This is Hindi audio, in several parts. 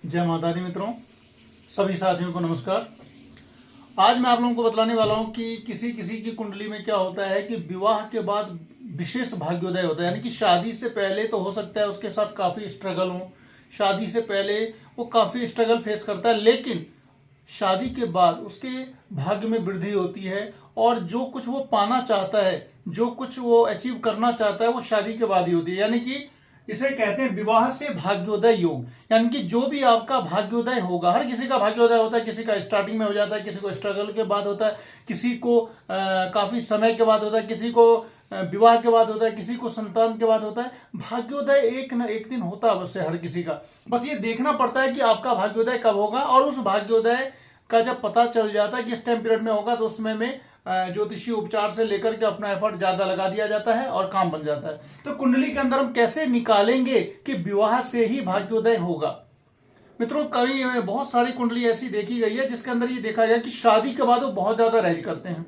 जय माता दी मित्रों, सभी साथियों को नमस्कार। आज मैं आप लोगों को बतलाने वाला हूं कि किसी किसी की कुंडली में क्या होता है कि विवाह के बाद विशेष भाग्योदय होता है। यानी कि शादी से पहले तो हो सकता है उसके साथ काफ़ी स्ट्रगल हो, शादी से पहले वो काफ़ी स्ट्रगल फेस करता है, लेकिन शादी के बाद उसके भाग्य में वृद्धि होती है और जो कुछ वो पाना चाहता है, जो कुछ वो अचीव करना चाहता है, वो शादी के बाद ही होती है। यानी कि इसे कहते हैं विवाह से भाग्योदय योग। यानी कि जो भी आपका भाग्योदय होगा, हर किसी का भाग्योदय होता है, किसी का स्टार्टिंग में हो जाता है, किसी को स्ट्रगल के बाद होता है, किसी को काफी समय के बाद होता है, किसी को विवाह के बाद होता है, किसी को संतान के बाद होता है। भाग्योदय एक न एक दिन होता अवश्य हर किसी का। बस ये देखना पड़ता है कि आपका भाग्योदय कब होगा, और उस भाग्योदय का जब पता चल जाता है कि इस टाइम पीरियड में होगा, तो उसमें में ज्योतिषीय उपचार से लेकर के अपना एफर्ट ज्यादा लगा दिया जाता है और काम बन जाता है। तो कुंडली के अंदर हम कैसे निकालेंगे कि विवाह से ही भाग्योदय होगा। मित्रों, कई बहुत सारी कुंडली ऐसी देखी गई है जिसके अंदर ये देखा गया कि शादी के बाद वो बहुत ज्यादा रेज करते हैं।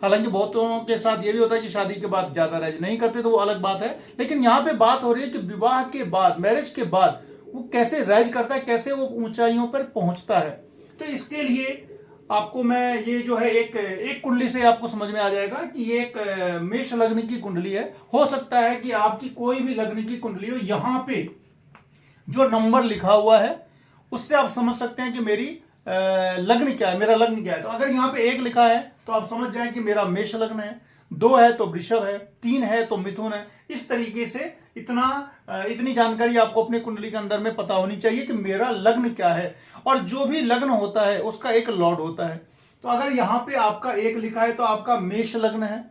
हालांकि बहुतों के साथ ये भी होता है कि शादी के बाद ज्यादा रेज नहीं करते, तो वो अलग बात है। लेकिन यहाँ पे बात हो रही है कि विवाह के बाद, मैरिज के बाद वो कैसे रेज करता है, कैसे वो ऊंचाइयों पर पहुंचता है। तो इसके लिए आपको मैं ये जो है एक कुंडली से आपको समझ में आ जाएगा कि ये एक मेष लग्न की कुंडली है। हो सकता है कि आपकी कोई भी लग्न की कुंडली हो, यहां पे जो नंबर लिखा हुआ है उससे आप समझ सकते हैं कि मेरी लग्न क्या है, मेरा लग्न क्या है। तो अगर यहाँ पे 1 लिखा है तो आप समझ जाए कि मेरा मेष लग्न है, 2 है तो वृषभ है, 3 है तो मिथुन है। इस तरीके से इतनी जानकारी आपको अपनी कुंडली के अंदर में पता होनी चाहिए कि मेरा लग्न क्या है। और जो भी लग्न होता है उसका एक लॉर्ड होता है। तो अगर यहाँ पे आपका 1 लिखा है तो आपका मेष लग्न है,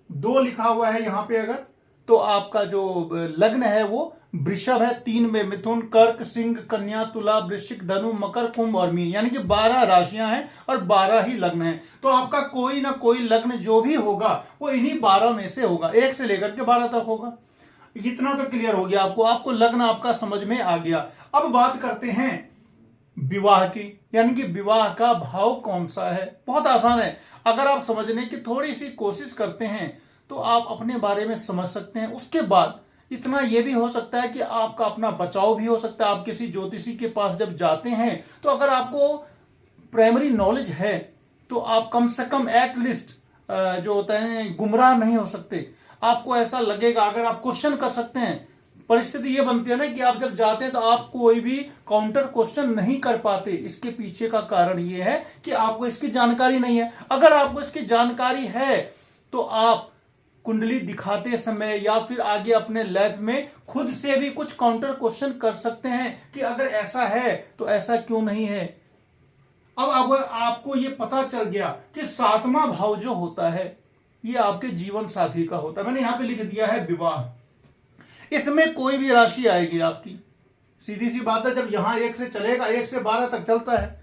2 लिखा हुआ है यहाँ पे अगर, तो आपका जो लग्न है वो वृषभ है, 3 में मिथुन, कर्क, सिंह, कन्या, तुला, वृश्चिक, धनु, मकर, कुंभ और मीन। यानी कि 12 राशियां हैं और 12 ही लग्न हैं। तो आपका कोई ना कोई लग्न जो भी होगा वो इन्हीं 12 में से होगा, 1 से लेकर के 12 तक होगा। इतना तो क्लियर हो गया आपको लग्न आपका समझ में आ गया। अब बात करते हैं विवाह की, यानी कि विवाह का भाव कौन सा है। बहुत आसान है, अगर आप समझने की थोड़ी सी कोशिश करते हैं तो आप अपने बारे में समझ सकते हैं। उसके बाद इतना यह भी हो सकता है कि आपका अपना बचाव भी हो सकता है। आप किसी ज्योतिषी के पास जब जाते हैं तो अगर आपको प्राइमरी नॉलेज है तो आप कम से कम एटलीस्ट जो होता है गुमराह नहीं हो सकते। आपको ऐसा लगेगा, अगर आप क्वेश्चन कर सकते हैं, परिस्थिति ये बनती है ना कि आप जब जाते हैं तो आप कोई भी काउंटर क्वेश्चन नहीं कर पाते। इसके पीछे का कारण ये है कि आपको इसकी जानकारी नहीं है। अगर आपको इसकी जानकारी है तो आप कुंडली दिखाते समय या फिर आगे अपने लैब में खुद से भी कुछ काउंटर क्वेश्चन कर सकते हैं कि अगर ऐसा है तो ऐसा क्यों नहीं है। अब आपको ये पता चल गया कि 7वां भाव जो होता है ये आपके जीवन साथी का होता है। मैंने यहां पे लिख दिया है विवाह। इसमें कोई भी राशि आएगी आपकी, सीधी सी बात है। जब यहां 1 से चलेगा, 1 से 12 तक चलता है,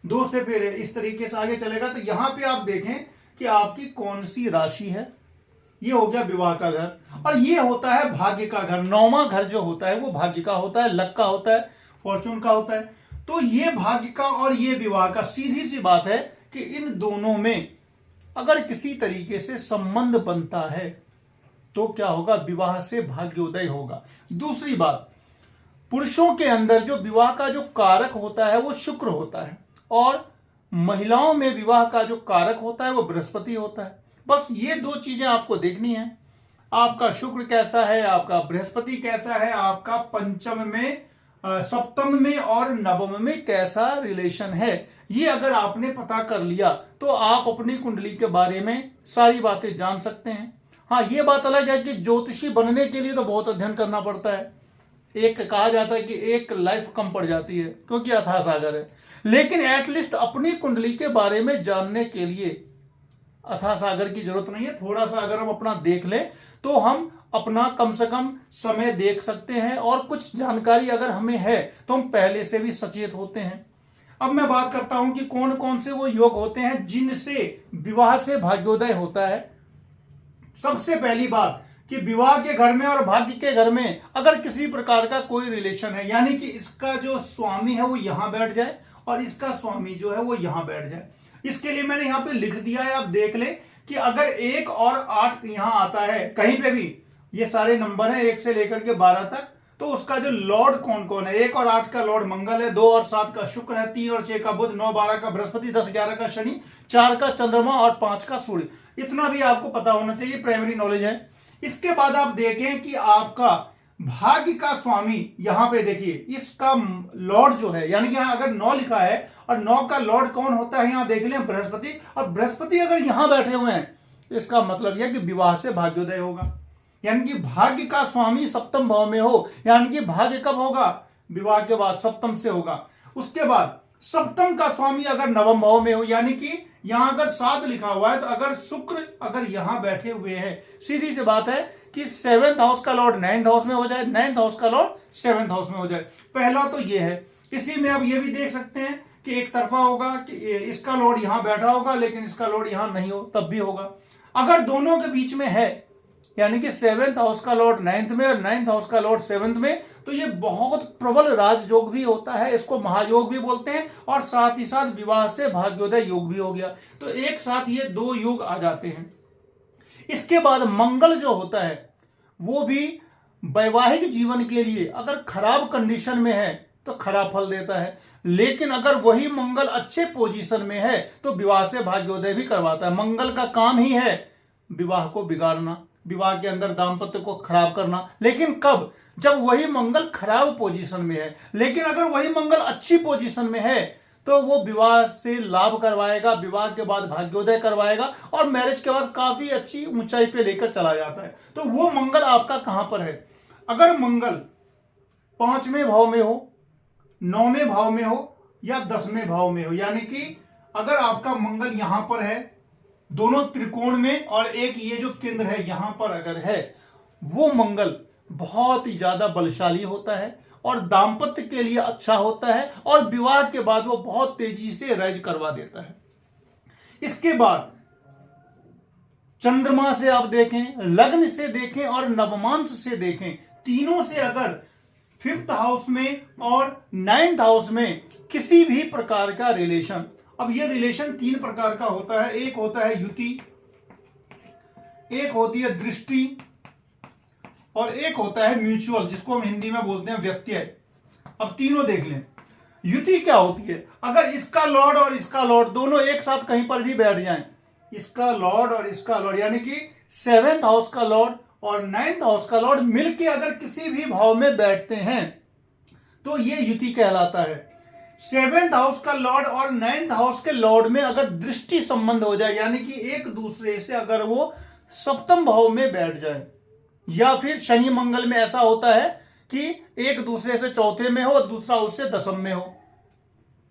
2 से फिर इस तरीके से आगे चलेगा। तो यहां पे आप देखें कि आपकी कौन सी राशि है। ये हो गया विवाह का घर, और ये होता है भाग्य का घर। 9वां घर जो होता है वो भाग्य का होता है, लक का होता है, फॉर्चून का होता है। तो ये भाग्य का और ये विवाह का, सीधी सी बात है कि इन दोनों में अगर किसी तरीके से संबंध बनता है तो क्या होगा, विवाह से भाग्योदय होगा। दूसरी बात, पुरुषों के अंदर जो विवाह का जो कारक होता है वो शुक्र होता है, और महिलाओं में विवाह का जो कारक होता है वो बृहस्पति होता है। बस ये 2 चीजें आपको देखनी है। आपका शुक्र कैसा है, आपका बृहस्पति कैसा है, आपका पंचम में, सप्तम में और नवम में कैसा रिलेशन है। ये अगर आपने पता कर लिया तो आप अपनी कुंडली के बारे में सारी बातें जान सकते हैं। हाँ, ये बात अलग है कि ज्योतिषी बनने के लिए तो बहुत अध्ययन करना पड़ता है। एक कहा जाता है कि एक लाइफ कम पड़ जाती है क्योंकि अथाह सागर है। लेकिन एटलीस्ट अपनी कुंडली के बारे में जानने के लिए अथाह सागर की जरूरत नहीं है। थोड़ा सा अगर हम अपना देख लें तो हम अपना कम से कम समय देख सकते हैं, और कुछ जानकारी अगर हमें है तो हम पहले से भी सचेत होते हैं। अब मैं बात करता हूं कि कौन कौन से वो योग होते हैं जिनसे विवाह से भाग्योदय होता है। सबसे पहली बात कि विवाह के घर में और भाग्य के घर में अगर किसी प्रकार का कोई रिलेशन है, यानी कि इसका जो स्वामी है वो यहां बैठ जाए और इसका स्वामी जो है वो यहां बैठ जाए। इसके लिए मैंने यहां पे लिख दिया है, आप देख ले कि अगर 1 और 8 यहां आता है कहीं पे भी, ये सारे नंबर हैं 1 से लेकर के 12 तक, तो उसका जो लॉर्ड कौन कौन है, 1 और 8 का लॉर्ड मंगल है, 2 और 7 का शुक्र है, 3 और 6 का बुध, 9 12 का बृहस्पति, 10 11 का शनि, 4 का चंद्रमा और 5 का सूर्य। इतना भी आपको पता होना चाहिए, प्राइमरी नॉलेज है। इसके बाद आप देखें कि आपका भाग्य का स्वामी यहां पे देखिए, इसका लॉर्ड जो है, यानी कि यहां अगर 9 लिखा है और 9 का लॉर्ड कौन होता है, यहां देख लें बृहस्पति, और बृहस्पति अगर यहां बैठे हुए हैं इसका मतलब यह कि विवाह से भाग्योदय होगा। यानी कि भाग्य का स्वामी सप्तम भाव में हो, यानी कि भाग्य कब होगा, विवाह के बाद सप्तम से होगा। उसके बाद सप्तम का स्वामी अगर नवम भाव में हो, यानी कि यहां अगर 7 लिखा हुआ है तो अगर शुक्र अगर यहां बैठे हुए हैं, सीधी सी बात है कि 7th हाउस का लॉर्ड 9th हाउस में हो जाए, 9th हाउस का लॉर्ड 7th हाउस में हो जाए। पहला तो ये है। इसी में आप ये भी देख सकते हैं कि एक तरफा होगा कि इसका लॉर्ड यहां बैठा होगा लेकिन इसका लॉर्ड यहां नहीं हो, तब भी होगा। अगर दोनों के बीच में है, यानी कि 7th हाउस का लॉर्ड 9th में और 9th हाउस का लॉर्ड 7th में, तो ये बहुत प्रबल राजयोग भी होता है, इसको महायोग भी बोलते हैं, और साथ ही साथ विवाह से भाग्योदय योग भी हो गया। तो एक साथ ये 2 योग आ जाते हैं। इसके बाद मंगल जो होता है वो भी वैवाहिक जीवन के लिए अगर खराब कंडीशन में है तो खराब फल देता है, लेकिन अगर वही मंगल अच्छे पोजीशन में है तो विवाह से भाग्योदय भी करवाता है। मंगल का काम ही है विवाह को बिगाड़ना, विवाह के अंदर दाम्पत्य को खराब करना। लेकिन कब, जब वही मंगल खराब पोजीशन में है। लेकिन अगर वही मंगल अच्छी पोजीशन में है तो वो विवाह से लाभ करवाएगा, विवाह के बाद भाग्योदय करवाएगा और मैरिज के बाद काफी अच्छी ऊंचाई पे लेकर चला जाता है। तो वो मंगल आपका कहां पर है, अगर मंगल 5वें भाव में हो, 9वें भाव में हो या 10वें भाव में हो, यानी कि अगर आपका मंगल यहां पर है दोनों त्रिकोण में और एक ये जो केंद्र है यहां पर अगर है, वो मंगल बहुत ही ज्यादा बलशाली होता है और दाम्पत्य के लिए अच्छा होता है और विवाह के बाद वो बहुत तेजी से रैज करवा देता है। इसके बाद चंद्रमा से आप देखें, लग्न से देखें और नवमांश से देखें, तीनों से अगर 5th हाउस में और 9th हाउस में किसी भी प्रकार का रिलेशन, अब ये रिलेशन 3 प्रकार का होता है। एक होता है युति, एक होती है दृष्टि और एक होता है म्यूचुअल, जिसको हम हिंदी में बोलते हैं व्यत्यय। अब तीनों देख लें। युति क्या होती है, अगर इसका लॉर्ड और इसका लॉर्ड दोनों एक साथ कहीं पर भी बैठ जाएं, इसका लॉर्ड और इसका लॉर्ड, यानी कि 7th हाउस का लॉर्ड और 9th हाउस का लॉर्ड मिलके अगर किसी भी भाव में बैठते हैं तो ये युति कहलाता है। 7th हाउस का लॉर्ड और 9th हाउस के लॉर्ड में अगर दृष्टि संबंध हो जाए, यानी कि एक दूसरे से अगर वो सप्तम भाव में बैठ जाए, या फिर शनि मंगल में ऐसा होता है कि एक दूसरे से चौथे में हो और दूसरा उससे 10th में हो,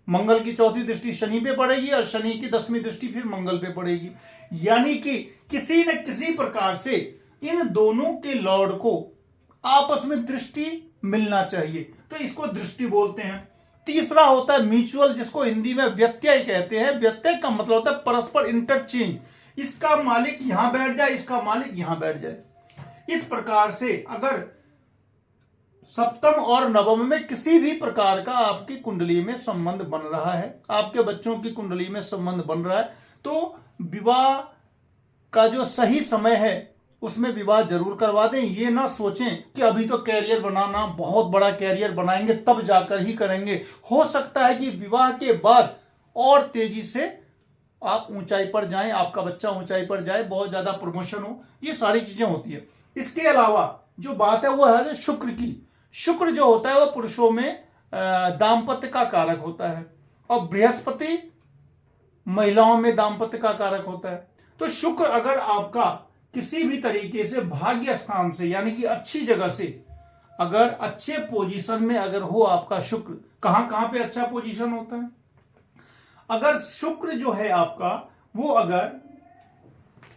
मंगल की चौथी दृष्टि शनि पे पड़ेगी और शनि की 10वीं दृष्टि फिर मंगल पे पड़ेगी, यानी कि किसी न किसी प्रकार से इन दोनों के लॉर्ड को आपस में दृष्टि मिलना चाहिए, तो इसको दृष्टि बोलते हैं। तीसरा होता है म्यूचुअल, जिसको हिंदी में व्यत्यय कहते हैं। व्यत्यय का मतलब होता है परस्पर इंटरचेंज, इसका मालिक यहां बैठ जाए, इसका मालिक यहां बैठ जाए। इस प्रकार से अगर सप्तम और नवम में किसी भी प्रकार का आपकी कुंडली में संबंध बन रहा है, आपके बच्चों की कुंडली में संबंध बन रहा है, तो विवाह का जो सही समय है उसमें विवाह जरूर करवा दें। ये ना सोचें कि अभी तो कैरियर बनाना, बहुत बड़ा कैरियर बनाएंगे तब जाकर ही करेंगे। हो सकता है कि विवाह के बाद और तेजी से आप ऊंचाई पर जाएं, आपका बच्चा ऊंचाई पर जाए, बहुत ज्यादा प्रमोशन हो, ये सारी चीजें होती है। इसके अलावा जो बात है वो है शुक्र की। शुक्र जो होता है वो पुरुषों में दाम्पत्य का कारक होता है और बृहस्पति महिलाओं में दाम्पत्य का कारक होता है। तो शुक्र अगर आपका किसी भी तरीके से भाग्य स्थान से, यानी कि अच्छी जगह से, अगर अच्छे पोजीशन में अगर हो आपका शुक्र, कहां कहां पे अच्छा पोजीशन होता है, अगर शुक्र जो है आपका वो अगर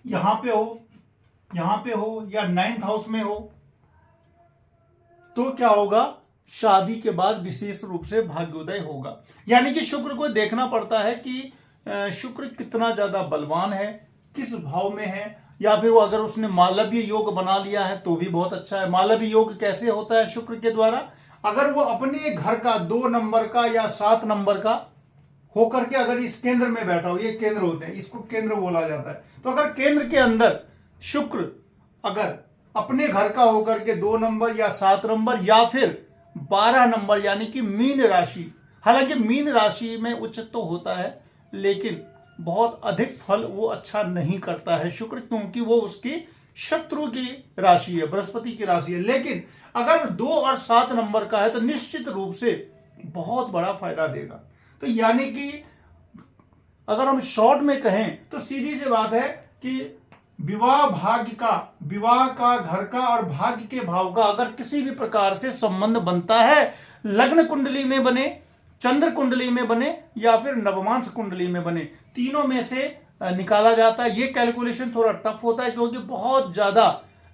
यहां पे हो, यहां पे हो या 9th हाउस में हो, तो क्या होगा, शादी के बाद विशेष रूप से भाग्योदय होगा। यानी कि शुक्र को देखना पड़ता है कि शुक्र कितना ज्यादा बलवान है, किस भाव में है, या फिर वो अगर उसने मालव्य योग बना लिया है तो भी बहुत अच्छा है। मालव्य योग कैसे होता है शुक्र के द्वारा, अगर वो अपने घर का 2 नंबर का या 7 नंबर का होकर के अगर इस केंद्र में बैठा हो, ये केंद्र होते हैं, इसको केंद्र बोला जाता है, तो अगर केंद्र के अंदर शुक्र अगर अपने घर का होकर के 2 नंबर या 7 नंबर या फिर 12 नंबर यानी कि मीन राशि, हालांकि मीन राशि में उच्च तो होता है लेकिन बहुत अधिक फल वो अच्छा नहीं करता है शुक्र, क्योंकि वो उसकी शत्रु की राशि है, बृहस्पति की राशि है। लेकिन अगर 2 और 7 नंबर का है तो निश्चित रूप से बहुत बड़ा फायदा देगा। तो यानी कि अगर हम शॉर्ट में कहें तो सीधी सी बात है कि विवाह भाग्य का, विवाह का, घर का और भाग्य के भाव का अगर किसी भी प्रकार से संबंध बनता है, लग्न कुंडली में बने, चंद्र कुंडली में बने या फिर नवमांश कुंडली में बने, तीनों में से निकाला जाता है। ये कैलकुलेशन थोड़ा टफ होता है क्योंकि बहुत ज्यादा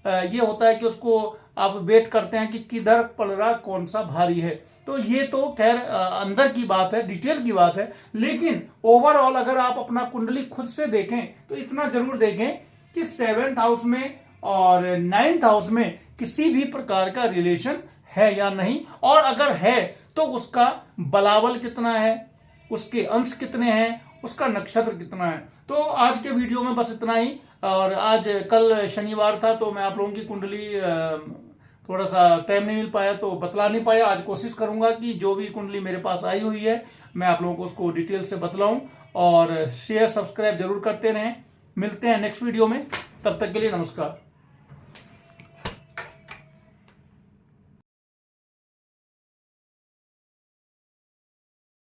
ये होता है कि उसको आप वेट करते हैं कि किधर पड़ रहा, कौन सा भारी है। तो ये तो खैर अंदर की बात है, डिटेल की बात है, लेकिन ओवरऑल अगर आप अपना कुंडली खुद से देखें तो इतना जरूर देखें कि 7th हाउस में और 9th हाउस में किसी भी प्रकार का रिलेशन है या नहीं, और अगर है तो उसका बलाबल कितना है, उसके अंश कितने हैं, उसका नक्षत्र कितना है। तो आज के वीडियो में बस इतना ही। और आज कल शनिवार था तो मैं आप लोगों की कुंडली थोड़ा सा टाइम नहीं मिल पाया तो बतला नहीं पाया। आज कोशिश करूंगा कि जो भी कुंडली मेरे पास आई हुई है मैं आप लोगों को उसको डिटेल से बतलाऊं, और शेयर सब्सक्राइब जरूर करते रहें। मिलते हैं नेक्स्ट वीडियो में, तब तक के लिए नमस्कार।